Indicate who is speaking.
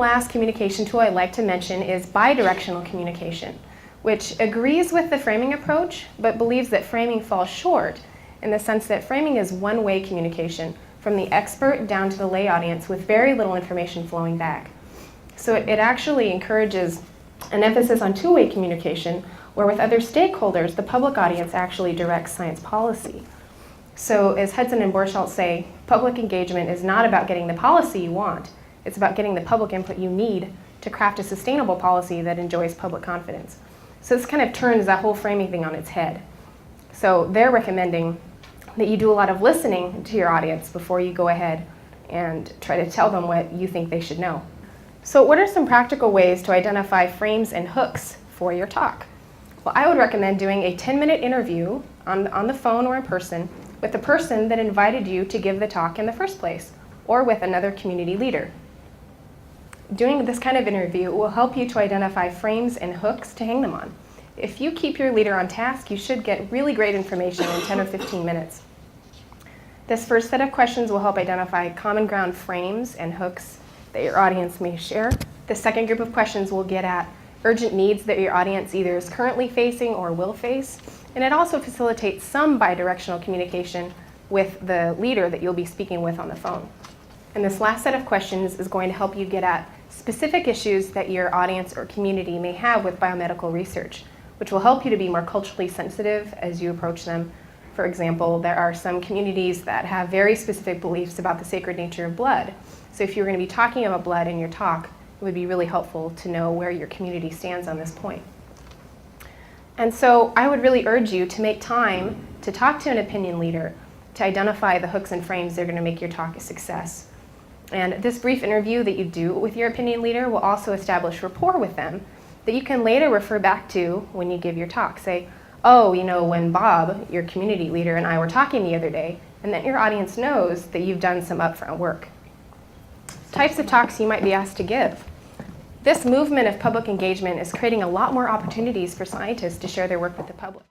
Speaker 1: last communication tool I'd like to mention is bidirectional communication, which agrees with the framing approach, but believes that framing falls short in the sense that framing is one-way communication from the expert down to the lay audience with very little information flowing back. So it actually encourages an emphasis on two-way communication, where with other stakeholders, the public audience actually directs science policy. So as Hudson and Borchardt say, public engagement is not about getting the policy you want, it's about getting the public input you need to craft a sustainable policy that enjoys public confidence. So this kind of turns that whole framing thing on its head. So they're recommending that you do a lot of listening to your audience before you go ahead and try to tell them what you think they should know. So what are some practical ways to identify frames and hooks for your talk? Well, I would recommend doing a 10-minute interview on the phone or in person with the person that invited you to give the talk in the first place, or with another community leader. Doing this kind of interview will help you to identify frames and hooks to hang them on. If you keep your leader on task, you should get really great information in 10 or 15 minutes. This first set of questions will help identify common ground frames and hooks that your audience may share. The second group of questions will get at urgent needs that your audience either is currently facing or will face. And it also facilitates some bidirectional communication with the leader that you'll be speaking with on the phone. And this last set of questions is going to help you get at specific issues that your audience or community may have with biomedical research, which will help you to be more culturally sensitive as you approach them. For example, there are some communities that have very specific beliefs about the sacred nature of blood. So if you're going to be talking about blood in your talk, it would be really helpful to know where your community stands on this point. And so I would really urge you to make time to talk to an opinion leader to identify the hooks and frames that are going to make your talk a success. And this brief interview that you do with your opinion leader will also establish rapport with them that you can later refer back to when you give your talk. Say, oh, you know, when Bob, your community leader, and I were talking the other day, and then your audience knows that you've done some upfront work. Types of talks you might be asked to give. This movement of public engagement is creating a lot more opportunities for scientists to share their work with the public.